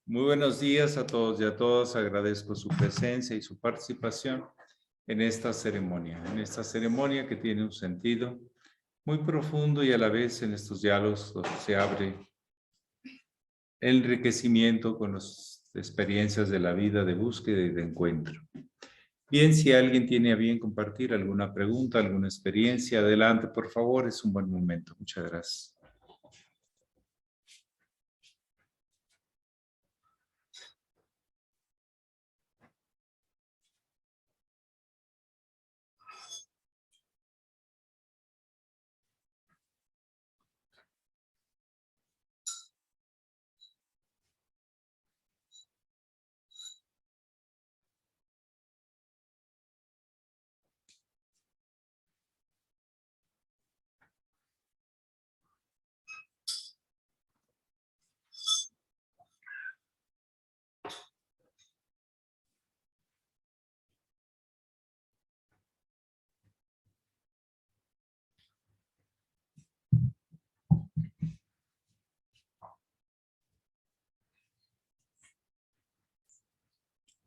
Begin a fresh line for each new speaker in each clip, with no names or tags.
Muy buenos días a todos y a todas. Agradezco su presencia y su participación en esta ceremonia que tiene un sentido muy profundo y a la vez en estos diálogos donde se abre el enriquecimiento con las experiencias de la vida de búsqueda y de encuentro. Bien, si alguien tiene a bien compartir alguna pregunta, alguna experiencia, adelante, por favor, es un buen momento. Muchas gracias.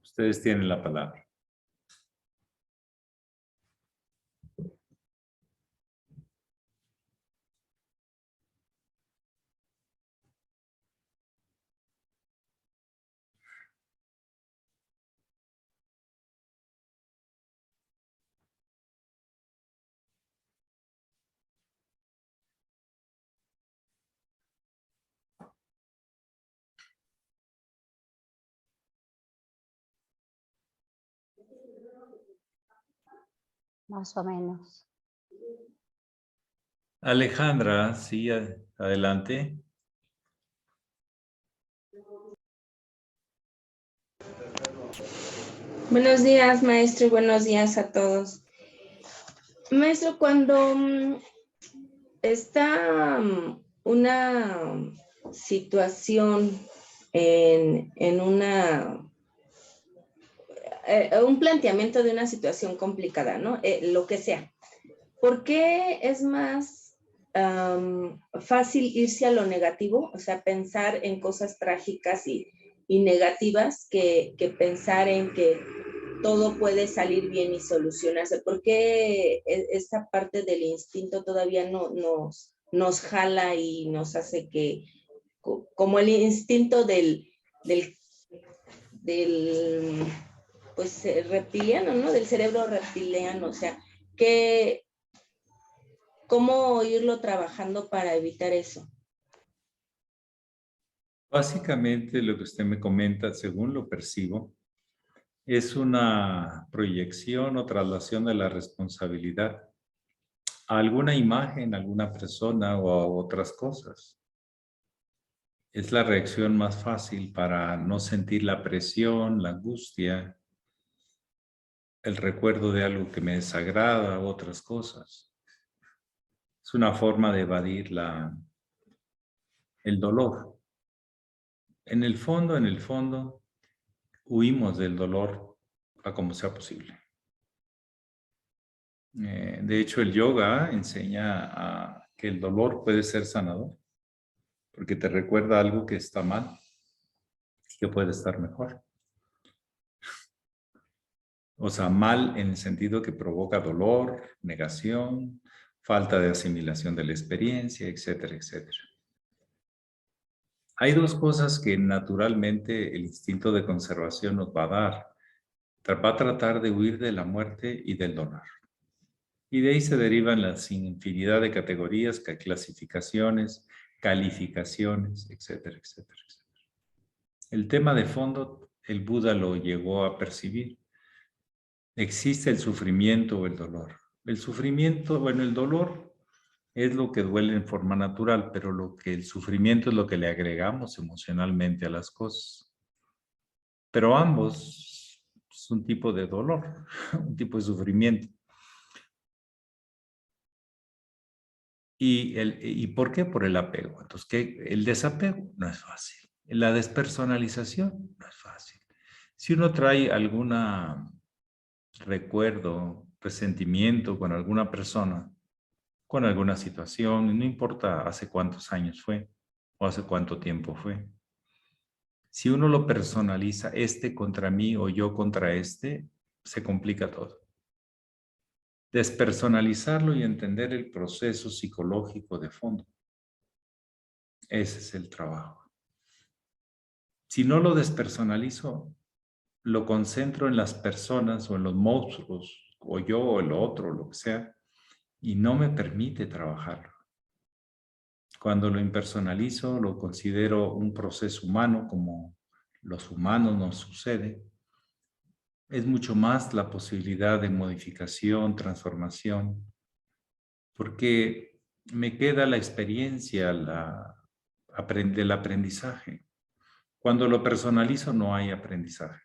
Ustedes tienen la palabra.
Más o menos.
Alejandra, sí, adelante.
Buenos días, maestro, y buenos días a todos. Maestro, cuando está una situación en un planteamiento de una situación complicada, ¿no? Lo que sea. ¿Por qué es más fácil irse a lo negativo? O sea, pensar en cosas trágicas y negativas que pensar en que todo puede salir bien y solucionarse. ¿Por qué esta parte del instinto todavía no nos jala y nos hace que, como el instinto del pues reptiliano, ¿no? Del cerebro reptiliano, o sea, ¿cómo irlo trabajando para evitar eso?
Básicamente lo que usted me comenta, según lo percibo, es una proyección o traslación de la responsabilidad a alguna imagen, a alguna persona o a otras cosas. Es la reacción más fácil para no sentir la presión, la angustia, el recuerdo de algo que me desagrada u otras cosas. Es una forma de evadir el dolor. En el fondo, huimos del dolor a como sea posible. De hecho, el yoga enseña que el dolor puede ser sanador, porque te recuerda algo que está mal y que puede estar mejor. O sea, mal en el sentido que provoca dolor, negación, falta de asimilación de la experiencia, etcétera, etcétera. Hay dos cosas que naturalmente el instinto de conservación nos va a dar. Va a tratar de huir de la muerte y del dolor. Y de ahí se derivan las infinidad de categorías, clasificaciones, calificaciones, etcétera, etcétera, etcétera. El tema de fondo, el Buda lo llegó a percibir. Existe el sufrimiento o el dolor. El sufrimiento, bueno, el dolor es lo que duele en forma natural, pero el sufrimiento es lo que le agregamos emocionalmente a las cosas. Pero ambos es un tipo de dolor, un tipo de sufrimiento. ¿Y por qué? Por el apego. Entonces, el desapego no es fácil. La despersonalización no es fácil. Si uno trae algún recuerdo, resentimiento con alguna persona, con alguna situación, no importa hace cuántos años fue o hace cuánto tiempo fue. Si uno lo personaliza, este contra mí o yo contra este, se complica todo. Despersonalizarlo y entender el proceso psicológico de fondo. Ese es el trabajo. Si no lo despersonalizo, lo concentro en las personas o en los monstruos, o yo o el otro, lo que sea, y no me permite trabajarlo. Cuando lo impersonalizo, lo considero un proceso humano, como los humanos nos sucede. Es mucho más la posibilidad de modificación, transformación, porque me queda la experiencia, del aprendizaje. Cuando lo personalizo no hay aprendizaje.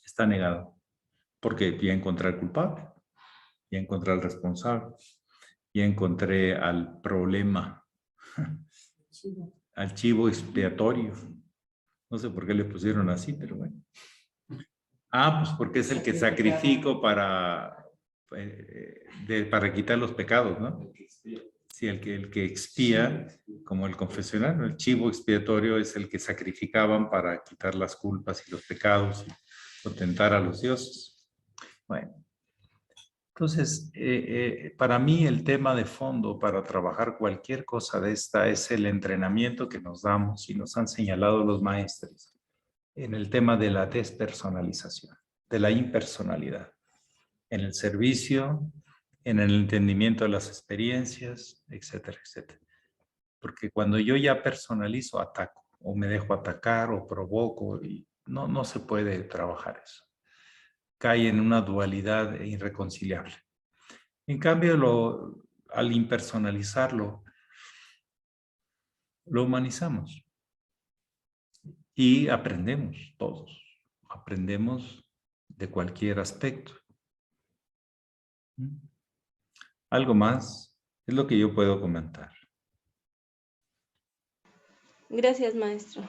Está negado, porque ya encontré al culpable, ya encontré al responsable, ya encontré al problema, al chivo expiatorio. No sé por qué le pusieron así, pero bueno. Ah, pues porque es el que sacrifico para quitar los pecados, ¿no? Sí, el que expía, como el confesionario, el chivo expiatorio es el que sacrificaban para quitar las culpas y los pecados y contentar a los dioses. Bueno, entonces, para mí el tema de fondo para trabajar cualquier cosa de esta es el entrenamiento que nos damos y nos han señalado los maestros en el tema de la despersonalización, de la impersonalidad, en el servicio, en el entendimiento de las experiencias, etcétera, etcétera. Porque cuando yo ya personalizo, ataco, o me dejo atacar, o provoco, y no se puede trabajar eso. Cae en una dualidad irreconciliable. En cambio, al impersonalizarlo, lo humanizamos y aprendemos todos. Aprendemos de cualquier aspecto. Algo más es lo que yo puedo comentar.
Gracias, maestro.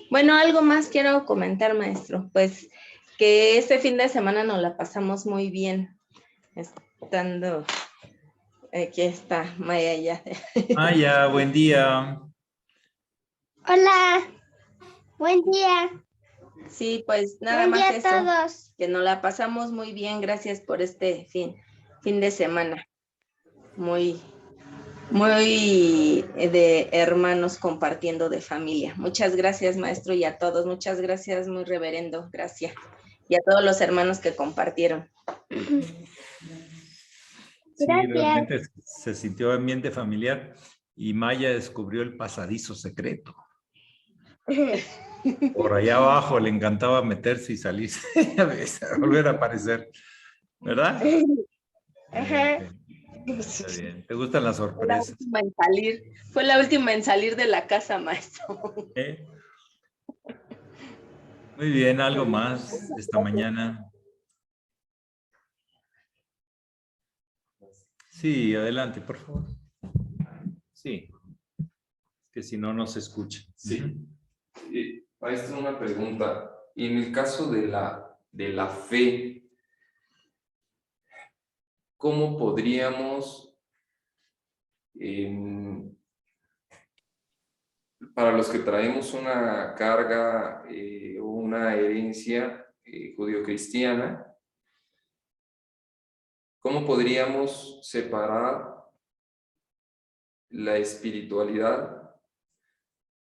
Bueno, algo más quiero comentar, maestro. Pues que este fin de semana nos la pasamos muy bien. Estando... Aquí está Maya ya.
Maya, buen día.
Hola, buen día.
Sí, pues nada
Buen
más
día a
eso.
todos.
Que nos la pasamos muy bien. Gracias por este fin de semana. Muy de hermanos compartiendo de familia. Muchas gracias, maestro, y a todos. Muchas gracias, muy reverendo. Gracias. Y a todos los hermanos que compartieron.
Sí,
Gracias.
realmente se sintió ambiente familiar y Maya descubrió el pasadizo secreto. Por allá abajo le encantaba meterse y salirse, volver a aparecer, ¿verdad?
Ajá.
Está bien. ¿Te gustan las
Fue la
sorpresas?
última en salir. Fue la última en salir de la casa, maestro.
¿Eh? Muy bien, algo más esta mañana. Sí, adelante, por favor. Sí, que si no, no se escucha.
Sí. Maestro, una pregunta. En el caso de la fe, ¿cómo podríamos, para los que traemos una carga o una herencia judio-cristiana, cómo podríamos separar la espiritualidad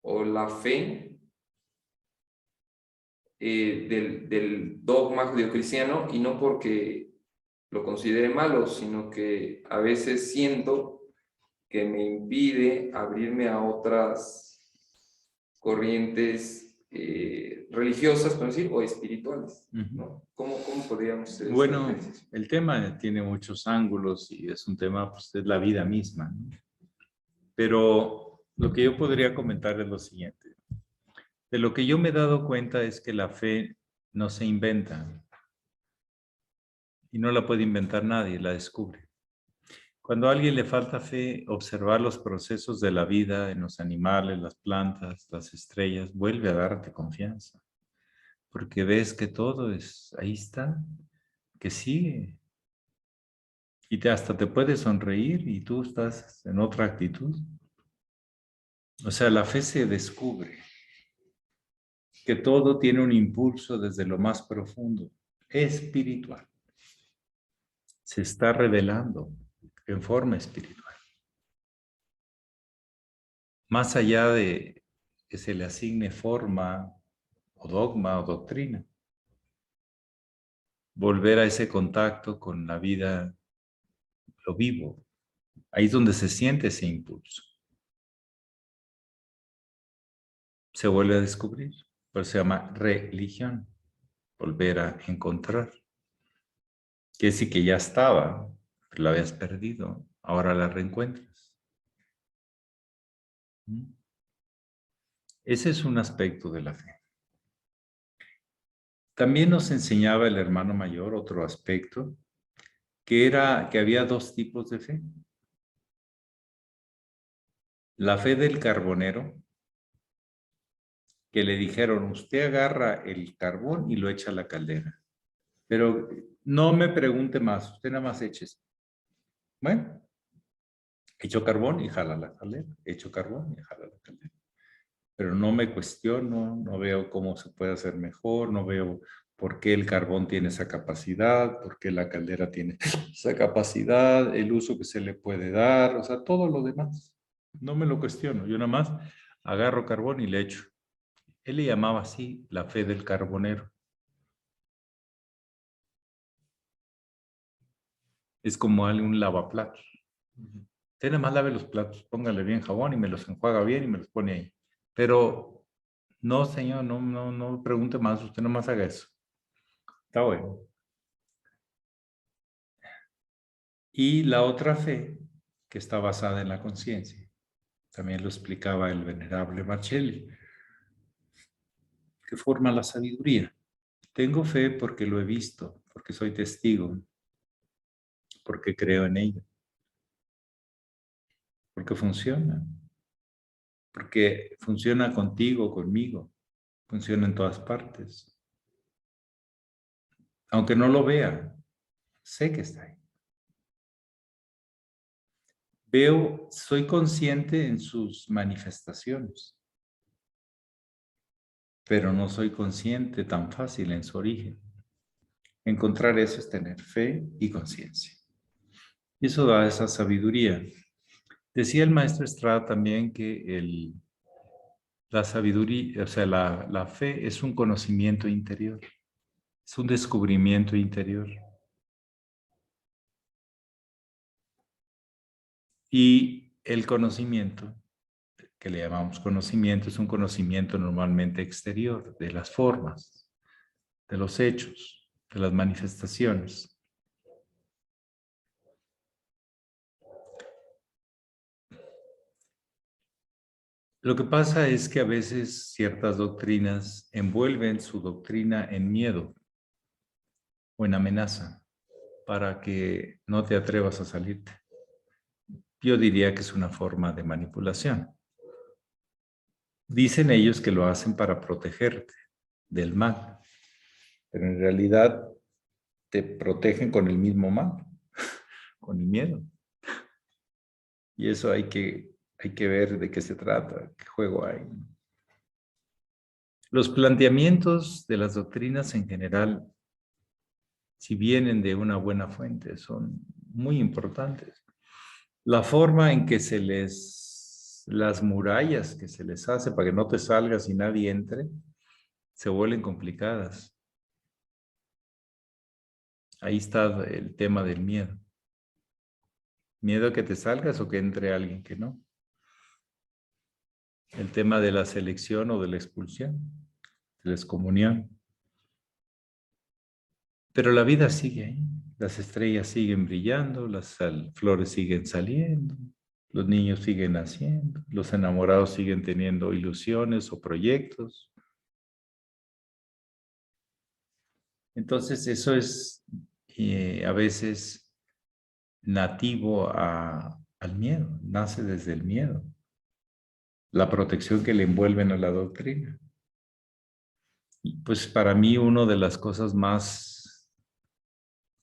o la fe del dogma judio-cristiano, y no porque lo considere malo, sino que a veces siento que me impide abrirme a otras corrientes religiosas, por decir, o espirituales, ¿no? ¿Cómo podríamos hacer
Bueno,
esta diferenciación?
el tema tiene muchos ángulos y es un tema, pues, es la vida misma, ¿no? Pero lo que yo podría comentar es lo siguiente. De lo que yo me he dado cuenta es que la fe no se inventa y no la puede inventar nadie, la descubre. Cuando a alguien le falta fe, observar los procesos de la vida en los animales, las plantas, las estrellas, vuelve a darte confianza. Porque ves que todo ahí está, que sigue. Y hasta te puedes sonreír y tú estás en otra actitud. O sea, la fe se descubre que todo tiene un impulso desde lo más profundo, espiritual. Se está revelando en forma espiritual. Más allá de que se le asigne forma o dogma o doctrina. Volver a ese contacto con la vida, lo vivo. Ahí es donde se siente ese impulso. Se vuelve a descubrir. Por eso se llama religión. Volver a encontrar. Quiere decir que ya estaba, pero la habías perdido. Ahora la reencuentras. Ese es un aspecto de la fe. También nos enseñaba el hermano mayor otro aspecto, que era que había dos tipos de fe. La fe del carbonero, que le dijeron, usted agarra el carbón y lo echa a la caldera. Pero no me pregunte más, usted nada más eches. Bueno, echo carbón y jala la caldera. Echo carbón y jala la caldera. Pero no me cuestiono, no veo cómo se puede hacer mejor, no veo por qué el carbón tiene esa capacidad, por qué la caldera tiene esa capacidad, el uso que se le puede dar, o sea, todo lo demás. No me lo cuestiono, yo nada más agarro carbón y le echo. Él le llamaba así la fe del carbonero. Es como un lavaplatos. Usted nada más lave los platos, póngale bien jabón y me los enjuaga bien y me los pone ahí. Pero no, señor, no pregunte más, usted nada más haga eso. Está bueno. Y la otra fe, que está basada en la conciencia, también lo explicaba el venerable Marcelli, que forma la sabiduría. Tengo fe porque lo he visto, porque soy testigo, porque creo en ella, porque funciona contigo, conmigo, funciona en todas partes. Aunque no lo vea, sé que está ahí. Soy consciente en sus manifestaciones, pero no soy consciente tan fácil en su origen. Encontrar eso es tener fe y conciencia. Y eso da esa sabiduría. Decía el maestro Estrada también que la sabiduría, o sea, la fe es un conocimiento interior, es un descubrimiento interior. Y el conocimiento, que le llamamos conocimiento, es un conocimiento normalmente exterior, de las formas, de los hechos, de las manifestaciones. Lo que pasa es que a veces ciertas doctrinas envuelven su doctrina en miedo o en amenaza para que no te atrevas a salirte. Yo diría que es una forma de manipulación. Dicen ellos que lo hacen para protegerte del mal, pero en realidad te protegen con el mismo mal, con el miedo. Y eso hay que ver de qué se trata, qué juego hay. Los planteamientos de las doctrinas en general, si vienen de una buena fuente, son muy importantes. La forma en que las murallas que se les hace para que no te salgas y nadie entre, se vuelven complicadas. Ahí está el tema del miedo. Miedo a que te salgas o que entre alguien que no. El tema de la selección o de la expulsión, de la excomunión. Pero la vida sigue ahí. Las estrellas siguen brillando, las flores siguen saliendo, los niños siguen naciendo, los enamorados siguen teniendo ilusiones o proyectos. Entonces eso es a veces nativo al miedo, nace desde el miedo, la protección que le envuelven a la doctrina. Y pues para mí una de las cosas más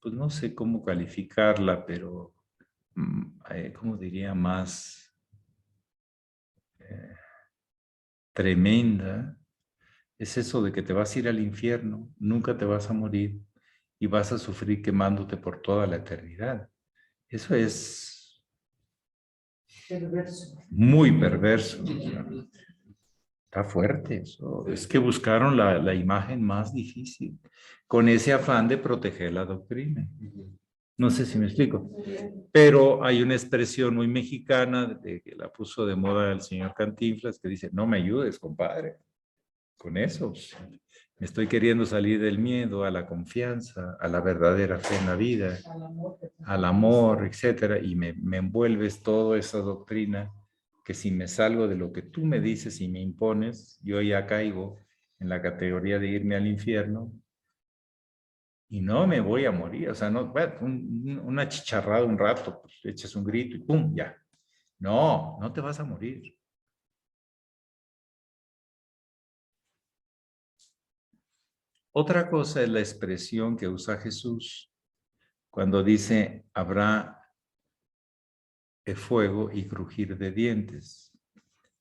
pues no sé cómo calificarla, pero, ¿cómo diría? Más tremenda, es eso de que te vas a ir al infierno, nunca te vas a morir y vas a sufrir quemándote por toda la eternidad. Eso es muy perverso. O sea, está fuerte eso. Es que buscaron la imagen más difícil con ese afán de proteger la doctrina. No sé si me explico. Pero hay una expresión muy mexicana que la puso de moda el señor Cantinflas que dice, no me ayudes, compadre, con eso. Me estoy queriendo salir del miedo a la confianza, a la verdadera fe en la vida, al amor, etcétera, y me envuelves toda esa doctrina que si me salgo de lo que tú me dices y me impones, yo ya caigo en la categoría de irme al infierno y no me voy a morir. O sea, no, bueno, una chicharrada un rato, pues echas un grito y ¡pum! Ya. No, no te vas a morir. Otra cosa es la expresión que usa Jesús cuando dice, habrá fuego y crujir de dientes.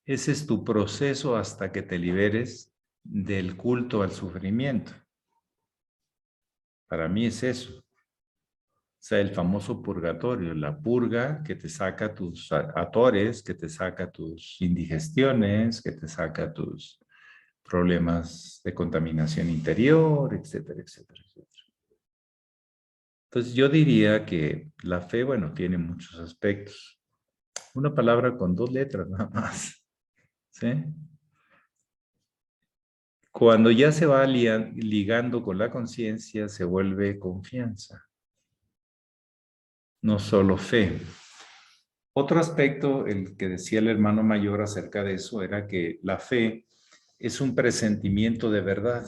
Ese es tu proceso hasta que te liberes del culto al sufrimiento. Para mí es eso. O sea, el famoso purgatorio, la purga que te saca tus atores, que te saca tus indigestiones, que te saca tus problemas de contaminación interior, etcétera, etcétera, etcétera. Entonces yo diría que la fe, bueno, tiene muchos aspectos. Una palabra con 2 letras nada más. ¿Sí? Cuando ya se va ligando con la conciencia, se vuelve confianza. No solo fe. Otro aspecto, el que decía el hermano mayor acerca de eso, era que la fe es un presentimiento de verdad,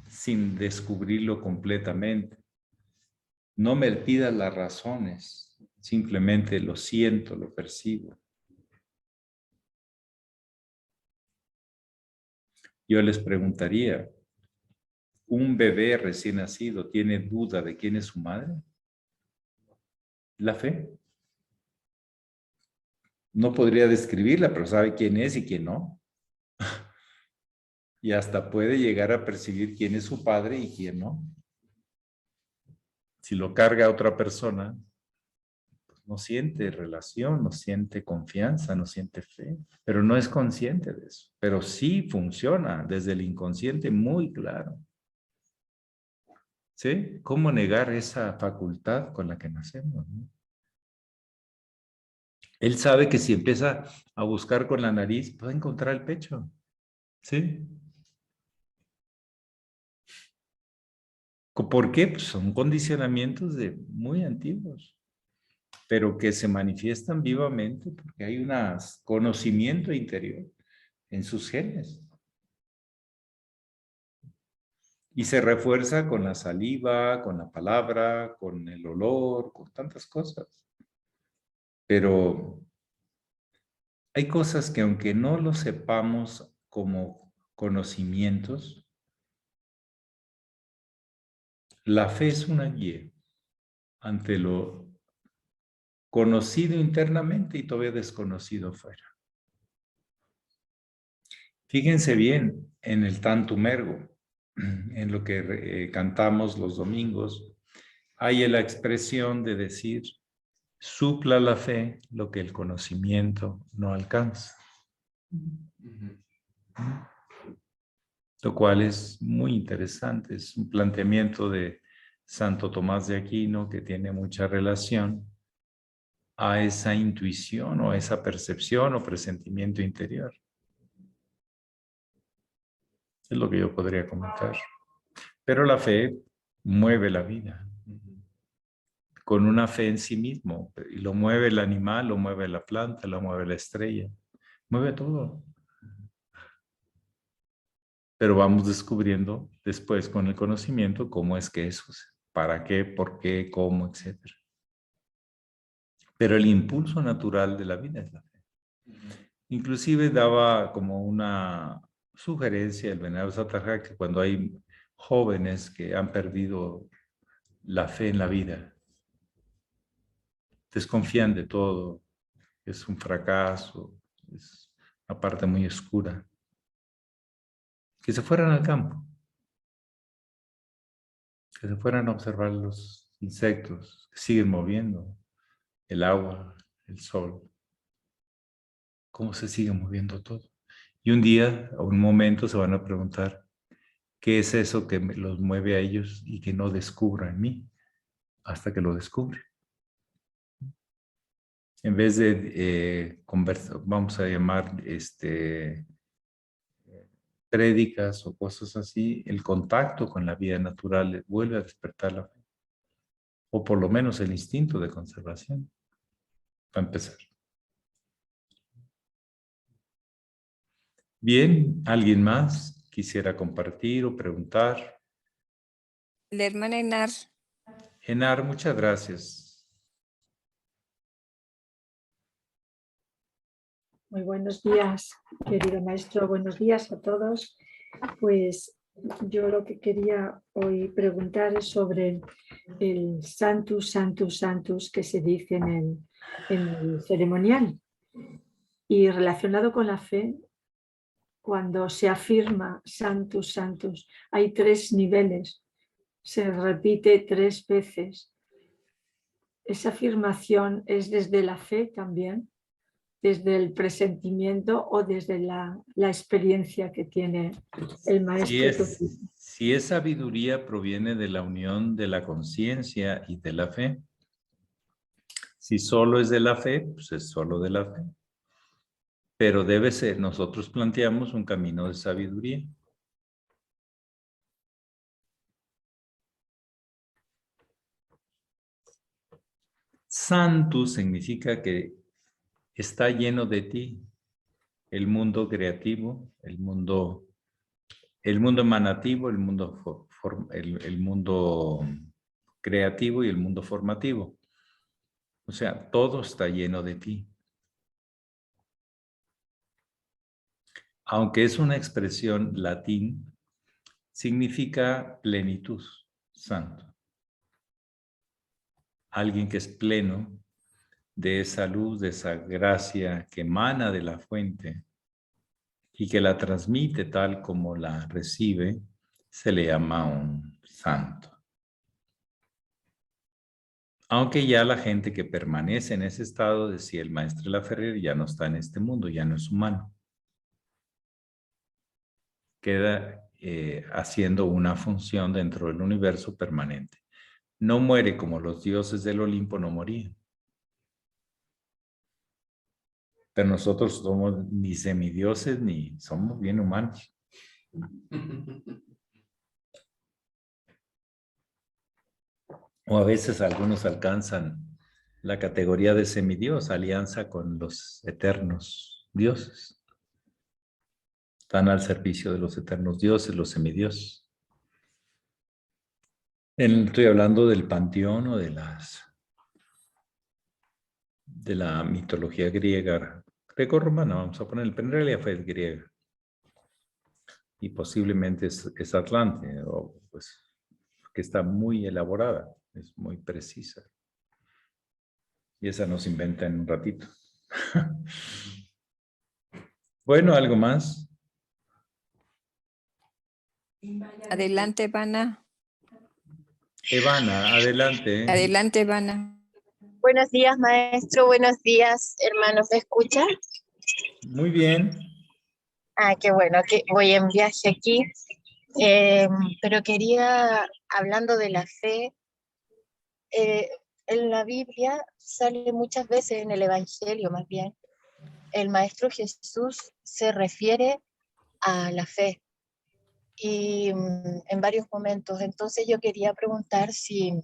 sin descubrirlo completamente. No me pidas las razones, simplemente lo siento, lo percibo. Yo les preguntaría, ¿un bebé recién nacido tiene duda de quién es su madre? La fe. No podría describirla, pero sabe quién es y quién no. Y hasta puede llegar a percibir quién es su padre y quién no. Si lo carga a otra persona, pues no siente relación, no siente confianza, no siente fe, pero no es consciente de eso. Pero sí funciona desde el inconsciente muy claro. ¿Sí? ¿Cómo negar esa facultad con la que nacemos, ¿no? Él sabe que si empieza a buscar con la nariz, puede encontrar el pecho. ¿Sí? ¿Por qué? Pues son condicionamientos muy antiguos, pero que se manifiestan vivamente porque hay un conocimiento interior en sus genes. Y se refuerza con la saliva, con la palabra, con el olor, con tantas cosas. Pero hay cosas que aunque no lo sepamos como conocimientos, la fe es una guía ante lo conocido internamente y todavía desconocido fuera. Fíjense bien en el Tantum Ergo, en lo que cantamos los domingos, hay la expresión de decir, supla la fe lo que el conocimiento no alcanza. Lo cual es muy interesante, es un planteamiento de Santo Tomás de Aquino que tiene mucha relación a esa intuición o esa percepción o presentimiento interior. Es lo que yo podría comentar. Pero la fe mueve la vida. Con una fe en sí mismo. Y lo mueve el animal, lo mueve la planta, lo mueve la estrella. Mueve todo. Pero vamos descubriendo después con el conocimiento cómo es que eso, para qué, por qué, cómo, etc. Pero el impulso natural de la vida es la fe. Inclusive daba como una sugerencia el venerable Satarjat que cuando hay jóvenes que han perdido la fe en la vida. Desconfían de todo. Es un fracaso. Es una parte muy oscura. Que se fueran al campo. Que se fueran a observar los insectos que siguen moviendo. El agua, el sol. Cómo se sigue moviendo todo. Y un día, a un momento, se van a preguntar, ¿qué es eso que los mueve a ellos y que no descubra en mí? Hasta que lo descubre. En vez de conversar, vamos a llamar prédicas o cosas así, el contacto con la vida natural vuelve a despertar la fe. O por lo menos el instinto de conservación. Para empezar. Bien, ¿alguien más quisiera compartir o preguntar?
La hermana Enar.
Enar, muchas gracias.
Muy buenos días, querido maestro. Buenos días a todos. Pues yo lo que quería hoy preguntar es sobre el Sanctus, Sanctus, Sanctus que se dice en el ceremonial. Y relacionado con la fe, cuando se afirma Sanctus, Sanctus, hay 3 niveles. Se repite 3 veces. ¿Esa afirmación es desde la fe también? ¿Desde el presentimiento o desde la experiencia que tiene el maestro?
Si es sabiduría, proviene de la unión de la conciencia y de la fe. Si solo es de la fe, pues es solo de la fe. Pero debe ser, nosotros planteamos un camino de sabiduría. Santo significa que está lleno de ti el mundo creativo, el mundo emanativo, el mundo creativo y el mundo formativo. O sea, todo está lleno de ti. Aunque es una expresión latín, significa plenitud, santo. Alguien que es pleno de esa luz, de esa gracia que emana de la fuente y que la transmite tal como la recibe, se le llama un santo. Aunque ya la gente que permanece en ese estado, decía el maestro Laferrier, ya no está en este mundo, ya no es humano. Queda haciendo una función dentro del universo permanente. No muere como los dioses del Olimpo no morían. Pero nosotros somos ni semidioses ni somos bien humanos. O a veces algunos alcanzan la categoría de semidios, alianza con los eternos dioses. Están al servicio de los eternos dioses, los semidioses. Estoy hablando del panteón o de la mitología griega, greco-romana, vamos a poner, pero en realidad fue griega. Y posiblemente es Atlante, o pues que está muy elaborada, es muy precisa. Y esa nos inventa en un ratito. Bueno, ¿algo más?
Adelante, Vana.
Evana, adelante.
Adelante, Vana.
Buenos días, maestro. Buenos días, hermanos. ¿Me escucha?
Muy bien.
Ah, qué bueno, que voy en viaje aquí. Pero quería, hablando de la fe, en la Biblia sale muchas veces, en el Evangelio más bien, el Maestro Jesús se refiere a la fe y en varios momentos. Entonces yo quería preguntar si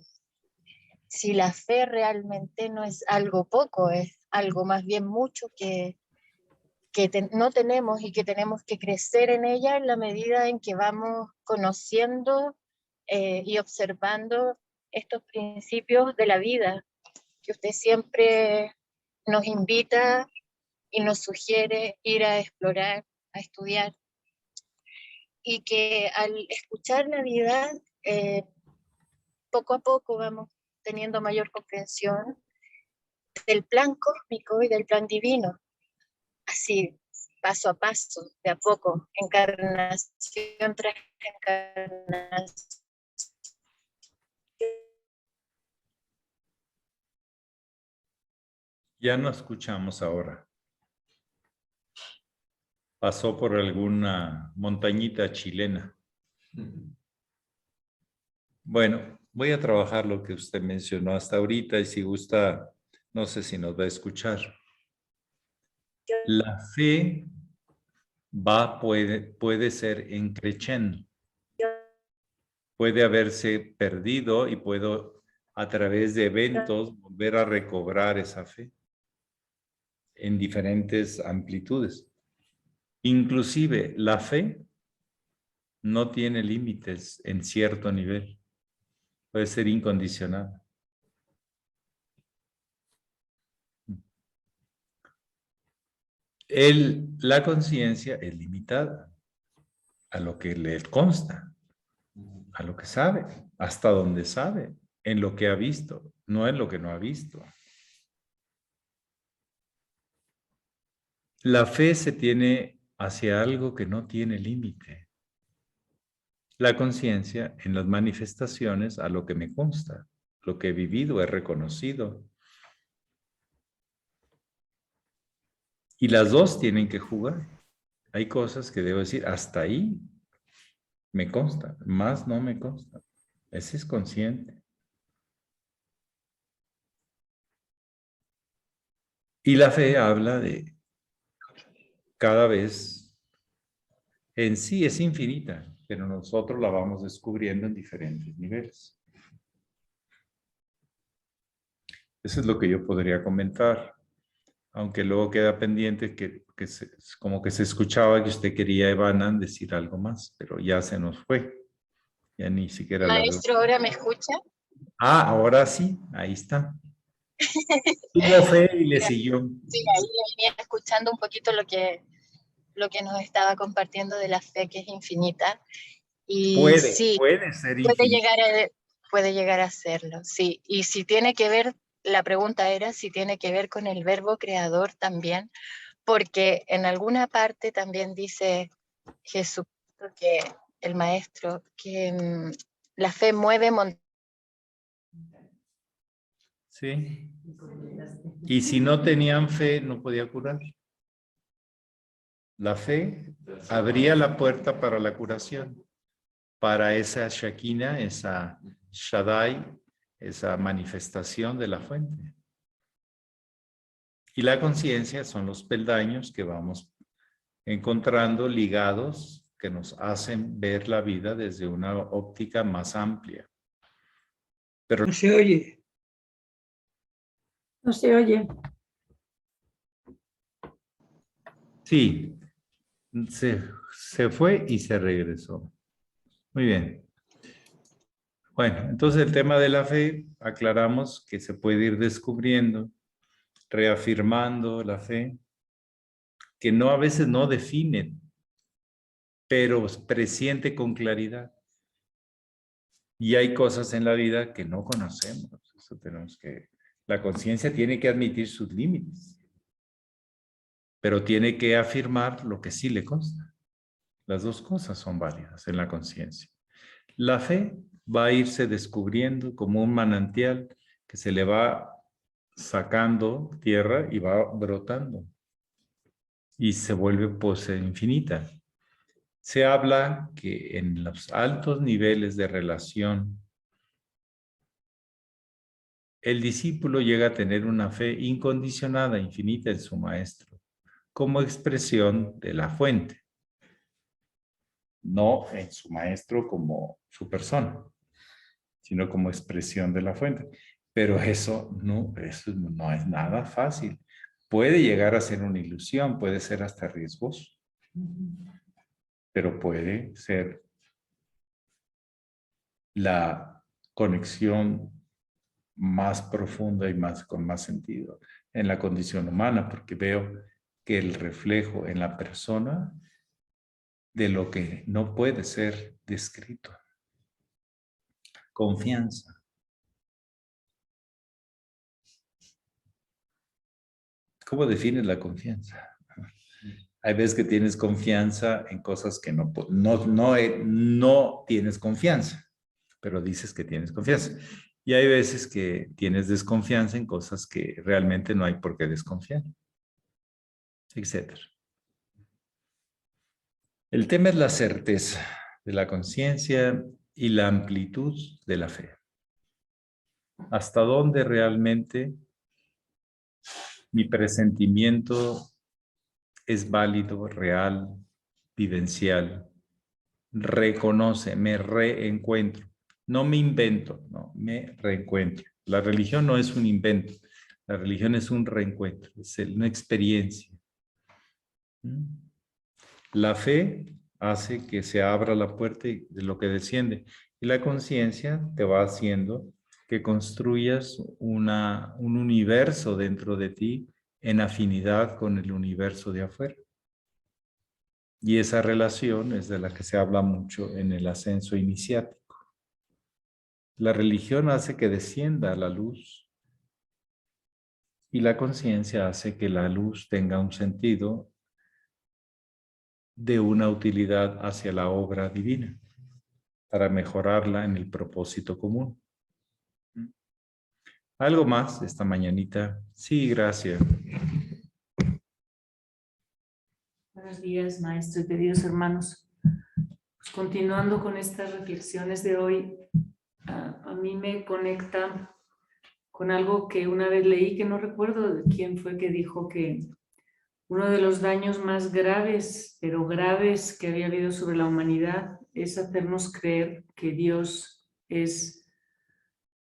la fe realmente no es algo poco, es algo más bien mucho que no tenemos y que tenemos que crecer en ella en la medida en que vamos conociendo y observando estos principios de la vida que usted siempre nos invita y nos sugiere ir a explorar, a estudiar. Y que al escuchar Navidad poco a poco vamos teniendo mayor comprensión del plan cósmico y del plan divino. Así, paso a paso, de a poco, encarnación tras encarnación.
Ya no escuchamos ahora. Pasó por alguna montañita chilena. Bueno, voy a trabajar lo que usted mencionó hasta ahorita y si gusta, no sé si nos va a escuchar. La fe puede ser en crescendo. Puede haberse perdido y puedo a través de eventos volver a recobrar esa fe en diferentes amplitudes. Inclusive la fe no tiene límites en cierto nivel. Puede ser incondicional. La conciencia es limitada a lo que le consta, a lo que sabe, hasta donde sabe, en lo que ha visto, no en lo que no ha visto. La fe se tiene hacia algo que no tiene límite. La conciencia en las manifestaciones a lo que me consta, lo que he vivido, he reconocido. Y las dos tienen que jugar. Hay cosas que debo decir, hasta ahí me consta, más no me consta. Ese es consciente. Y la fe habla de cada vez, en sí es infinita, pero nosotros la vamos descubriendo en diferentes niveles. Eso es lo que yo podría comentar, aunque luego queda pendiente como que se escuchaba que usted quería, Evanan, decir algo más, pero ya se nos fue. Ya ni siquiera la veo.
Maestro, ¿ahora me escucha?
Ah, ahora sí, ahí está. Tuvo fe y le siguió.
Sí, ahí venía escuchando un poquito lo que nos estaba compartiendo de la fe que es infinita. Y sí,
puede ser infinito.
puede llegar a serlo, sí. Y si tiene que ver, la pregunta era si tiene que ver con el verbo creador también, porque en alguna parte también dice Jesús, que el maestro, que la fe mueve montañas.
Sí. Y si no tenían fe, no podía curar. La fe abría la puerta para la curación, para esa Shekinah, esa Shaddai, esa manifestación de la fuente. Y la conciencia son los peldaños que vamos encontrando ligados que nos hacen ver la vida desde una óptica más amplia. Pero
no se oye.
No se oye.
sí, se fue y se regresó. Muy bien. Bueno, entonces el tema de la fe, aclaramos que se puede ir descubriendo, reafirmando la fe, que no a veces no define, pero presiente con claridad. Y hay cosas en la vida que no conocemos. Eso tenemos que, la conciencia tiene que admitir sus límites, pero tiene que afirmar lo que sí le consta. Las dos cosas son válidas en la conciencia. La fe va a irse descubriendo como un manantial que se le va sacando tierra y va brotando. Y se vuelve pues infinita. Se habla que en los altos niveles de relación, el discípulo llega a tener una fe incondicionada, infinita en su maestro, como expresión de la fuente. No en su maestro como su persona, sino como expresión de la fuente. Pero eso no es nada fácil. Puede llegar a ser una ilusión, puede ser hasta riesgoso, pero puede ser la conexión más profunda y con más sentido en la condición humana, porque veo que el reflejo en la persona de lo que no puede ser descrito. Confianza. ¿Cómo defines la confianza? Hay veces que tienes confianza en cosas que no tienes confianza, pero dices que tienes confianza. Y hay veces que tienes desconfianza en cosas que realmente no hay por qué desconfiar, etc. El tema es la certeza de la conciencia y la amplitud de la fe. ¿Hasta dónde realmente mi presentimiento es válido, real, vivencial? Reconoce, me reencuentro. No me invento, no, me reencuentro. La religión no es un invento, la religión es un reencuentro, es una experiencia. La fe hace que se abra la puerta de lo que desciende y la conciencia te va haciendo que construyas un universo dentro de ti en afinidad con el universo de afuera. Y esa relación es de la que se habla mucho en el ascenso iniciático. La religión hace que descienda la luz y la conciencia hace que la luz tenga un sentido de una utilidad hacia la obra divina para mejorarla en el propósito común. ¿Algo más esta mañanita? Sí, gracias.
Buenos días, maestro y queridos hermanos. Pues continuando con estas reflexiones de hoy, a mí me conecta con algo que una vez leí, que no recuerdo de quién fue que dijo que uno de los daños más graves, pero graves que había habido sobre la humanidad es hacernos creer que Dios es,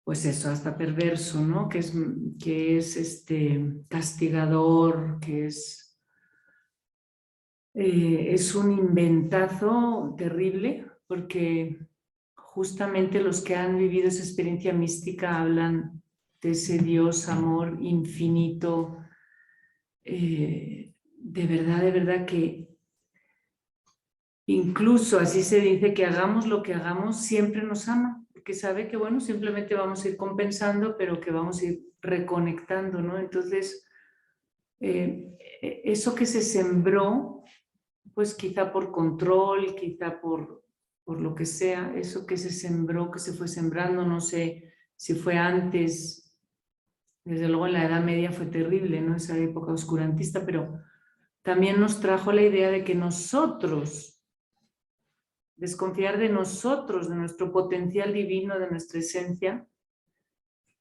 pues eso, hasta perverso, ¿no? Que es castigador, que es un inventazo terrible, porque justamente los que han vivido esa experiencia mística hablan de ese Dios amor infinito, de verdad que incluso así se dice que hagamos lo que hagamos, siempre nos ama, porque sabe que bueno, simplemente vamos a ir compensando, pero que vamos a ir reconectando, ¿no? Entonces, eso que se sembró, pues quizá por control, quizá por lo que sea, eso que se sembró, que se fue sembrando, no sé si fue antes, desde luego en la Edad Media fue terrible, ¿no? Esa época oscurantista, pero también nos trajo la idea de que nosotros, desconfiar de nosotros, de nuestro potencial divino, de nuestra esencia.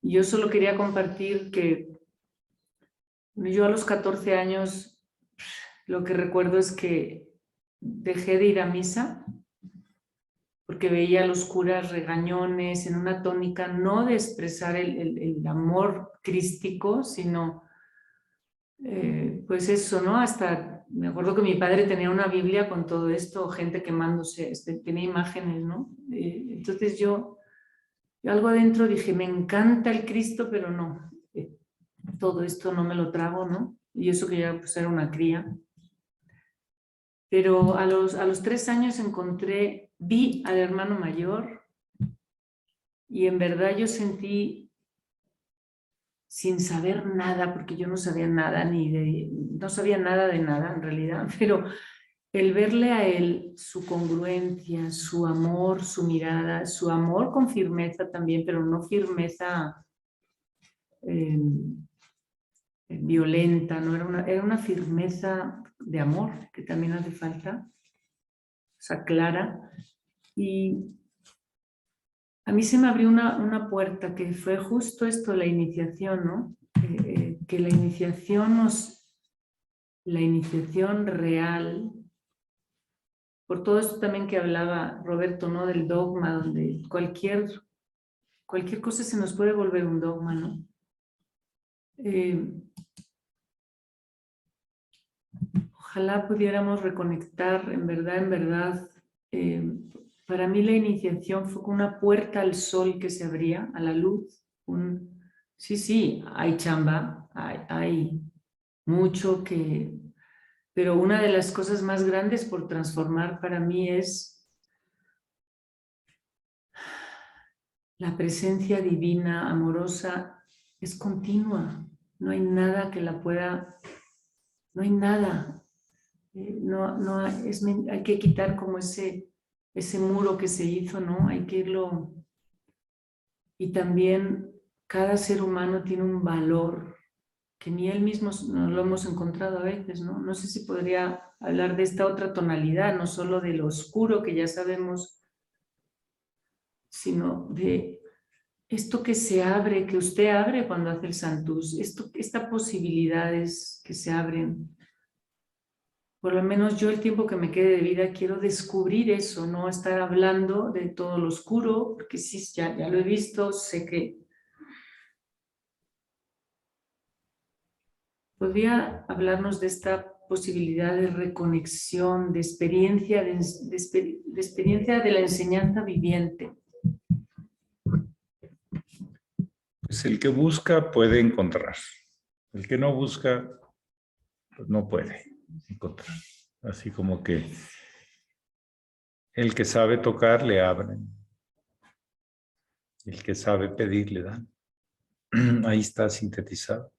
Y yo solo quería compartir que yo a los 14 años lo que recuerdo es que dejé de ir a misa porque veía a los curas regañones en una tónica no de expresar el amor crístico, sino pues eso, ¿no? Hasta me acuerdo que mi padre tenía una Biblia con todo esto, gente quemándose, tenía imágenes, ¿no? Entonces yo algo adentro dije, me encanta el Cristo, pero no, todo esto no me lo trago, ¿no? Y eso que ya pues era una cría. Pero a los 3 años vi al hermano mayor y en verdad yo sentí, sin saber nada, porque yo no sabía nada no sabía nada de nada en realidad, pero el verle a él, su congruencia, su amor, su mirada, su amor con firmeza también, pero no firmeza violenta, ¿no? Era una firmeza de amor que también hace falta, o sea, clara. Y a mí se me abrió una puerta que fue justo esto, la iniciación, ¿no? Que la iniciación real, por todo esto también que hablaba Roberto, ¿no? Del dogma, donde cualquier cosa se nos puede volver un dogma, ¿no? Ojalá pudiéramos reconectar, en verdad. Para mí la iniciación fue como una puerta al sol que se abría, a la luz. Sí, hay chamba, hay mucho que... Pero una de las cosas más grandes por transformar para mí es la presencia divina, amorosa, es continua. No hay nada que la pueda no hay nada. Hay que quitar como ese muro que se hizo, ¿no? Hay que irlo. Y también cada ser humano tiene un valor que ni él mismo no lo hemos encontrado a veces, ¿no? No sé si podría hablar de esta otra tonalidad, no solo de lo oscuro que ya sabemos, sino de esto que se abre, que usted abre cuando hace el Santus, estas posibilidades que se abren. Por lo menos yo el tiempo que me quede de vida quiero descubrir eso, no estar hablando de todo lo oscuro, porque sí, ya lo he visto, sé que... ¿Podría hablarnos de esta posibilidad de reconexión, de experiencia de la enseñanza viviente?
Pues el que busca puede encontrar. El que no busca, pues no puede encontrar. Así como que el que sabe tocar le abren. El que sabe pedir le dan. Ahí está sintetizado.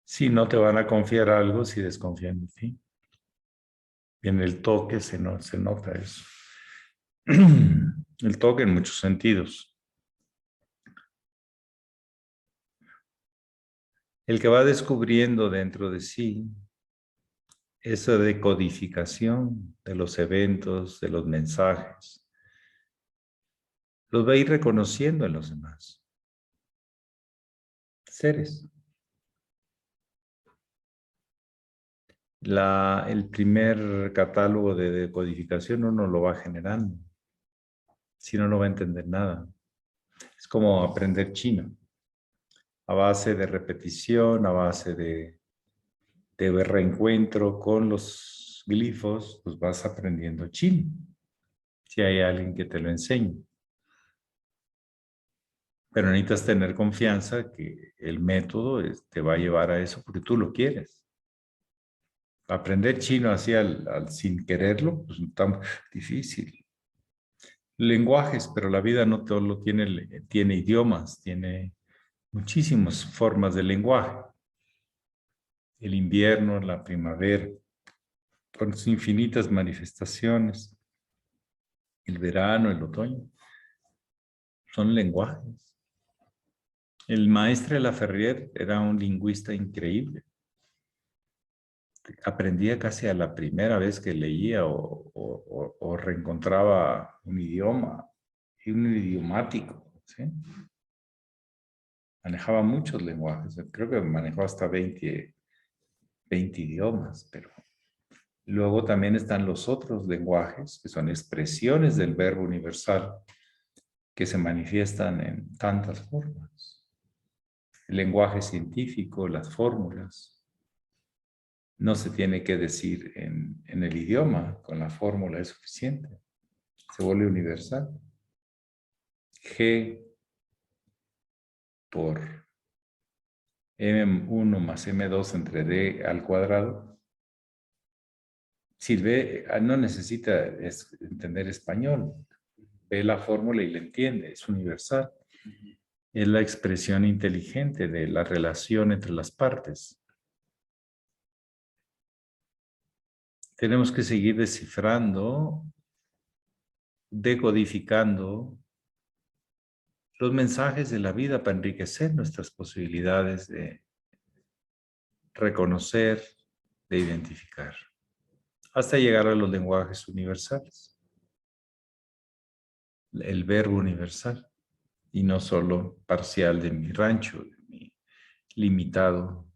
Si no te van a confiar algo, si desconfían de ti. Y en el toque se nota eso. El toque en muchos sentidos. El que va descubriendo dentro de sí esa decodificación de los eventos, de los mensajes, los va a ir reconociendo en los demás seres. El primer catálogo de decodificación uno lo va generando. Si no, no va a entender nada. Es como aprender chino. A base de repetición, a base de reencuentro con los glifos, pues vas aprendiendo chino. Si hay alguien que te lo enseñe. Pero necesitas tener confianza que el método te va a llevar a eso porque tú lo quieres. Aprender chino así sin quererlo, pues tan difícil. Lenguajes, pero la vida no todo lo tiene idiomas, tiene muchísimas formas de lenguaje. El invierno, la primavera, con sus infinitas manifestaciones. El verano, el otoño, son lenguajes. El maestre Laferrière era un lingüista increíble. Aprendía casi a la primera vez que leía o reencontraba un idioma, y un idiomático, ¿sí? Manejaba muchos lenguajes, creo que manejó hasta 20 idiomas, pero luego también están los otros lenguajes, que son expresiones del verbo universal, que se manifiestan en tantas formas. El lenguaje científico, las fórmulas. No se tiene que decir en el idioma, con la fórmula es suficiente. Se vuelve universal. G por M1 más M2 entre D al cuadrado sirve, no necesita entender español. Ve la fórmula y la entiende, es universal. Es la expresión inteligente de la relación entre las partes. Tenemos que seguir descifrando, decodificando los mensajes de la vida para enriquecer nuestras posibilidades de reconocer, de identificar, hasta llegar a los lenguajes universales. El verbo universal, y no solo parcial de mi rancho, de mi limitado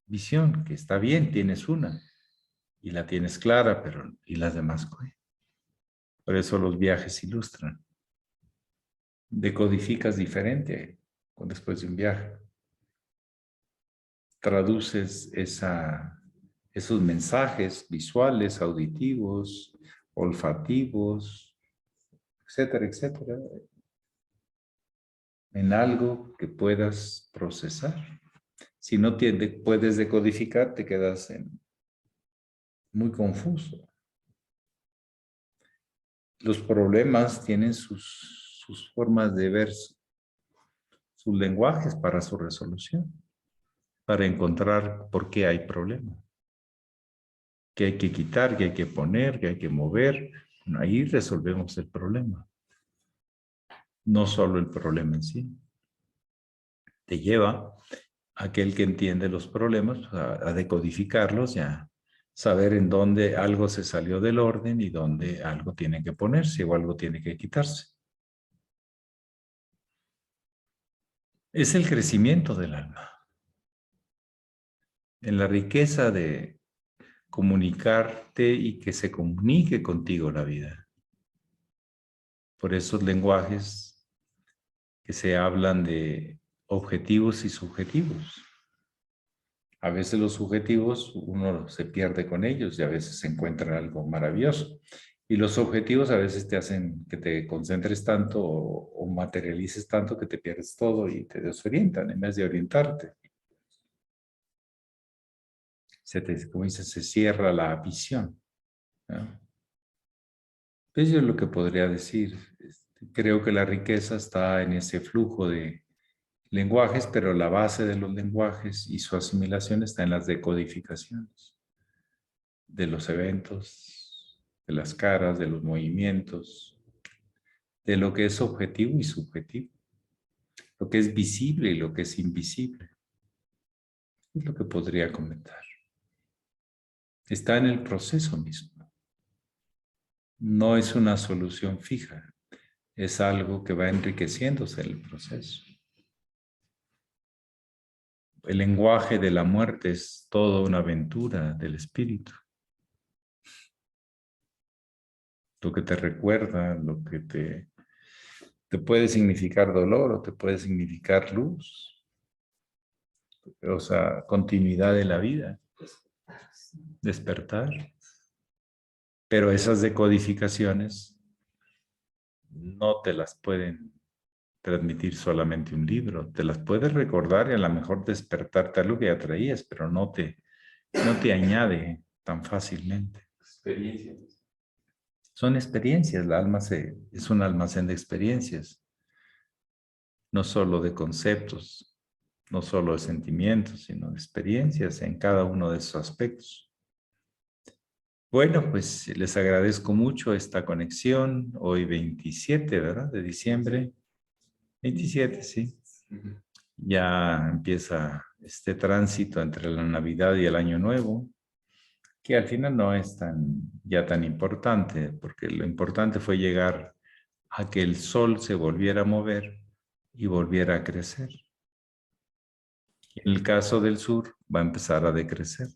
visión, que está bien, tienes una, y la tienes clara, pero ¿y las demás? Por eso los viajes ilustran. Decodificas diferente después de un viaje. Traduces esos mensajes visuales, auditivos, olfativos, etcétera, etcétera, en algo que puedas procesar. Si no puedes decodificar, te quedas muy confuso. Los problemas tienen sus formas de verse, sus lenguajes para su resolución, para encontrar por qué hay problema, qué hay que quitar, qué hay que poner, qué hay que mover. Bueno, ahí resolvemos el problema. No solo el problema en sí. Te lleva a aquel que entiende los problemas a decodificarlos y a saber en dónde algo se salió del orden y dónde algo tiene que ponerse o algo tiene que quitarse. Es el crecimiento del alma. En la riqueza de comunicarte y que se comunique contigo la vida. Por esos lenguajes que se hablan de objetivos y subjetivos. A veces los subjetivos uno se pierde con ellos y a veces se encuentra algo maravilloso. Y los objetivos a veces te hacen que te concentres tanto o materialices tanto que te pierdes todo y te desorientan en vez de orientarte. Como dice, se cierra la visión, ¿no? Eso es lo que podría decir. Creo que la riqueza está en ese flujo de lenguajes, pero la base de los lenguajes y su asimilación está en las decodificaciones de los eventos, de las caras, de los movimientos, de lo que es objetivo y subjetivo, lo que es visible y lo que es invisible. Es lo que podría comentar. Está en el proceso mismo. No es una solución fija, es algo que va enriqueciéndose en el proceso. El lenguaje de la muerte es toda una aventura del espíritu. Lo que te recuerda, lo que te puede significar dolor o te puede significar luz. O sea, continuidad de la vida. Despertar. Pero esas decodificaciones no te las pueden transmitir solamente un libro. Te las puedes recordar y a lo mejor despertarte algo que ya traías, pero no te añade tan fácilmente.
Experiencias.
Son experiencias, el alma es un almacén de experiencias, no solo de conceptos, no solo de sentimientos, sino de experiencias en cada uno de esos aspectos. Bueno, pues les agradezco mucho esta conexión, hoy 27, ¿verdad? De diciembre. 27, sí. Ya empieza este tránsito entre la Navidad y el Año Nuevo, que al final no es ya tan importante, porque lo importante fue llegar a que el sol se volviera a mover y volviera a crecer. En el caso del sur va a empezar a decrecer.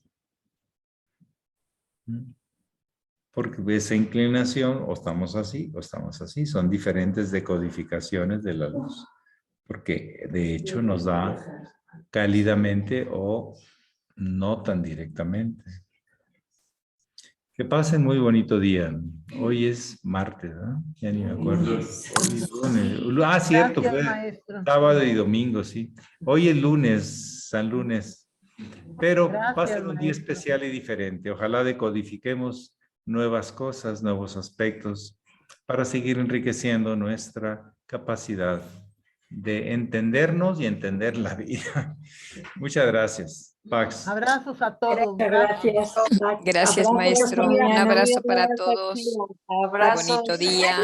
Porque esa inclinación, o estamos así, son diferentes decodificaciones de la luz. Porque de hecho nos da cálidamente o no tan directamente. Que pasen muy bonito día. Hoy es martes, ¿no? Ya ni me acuerdo. Hoy es lunes. Ah, cierto,
Gracias,
fue
maestro.
sábado y domingo, sí. Hoy es lunes, San Lunes. Pero va a ser un día especial y diferente. Ojalá decodifiquemos nuevas cosas, nuevos aspectos, para seguir enriqueciendo nuestra capacidad de entendernos y entender la vida. Muchas gracias. Pax.
Abrazos a todos.
Gracias.
Gracias, maestro. Un abrazo para todos. Bonito día.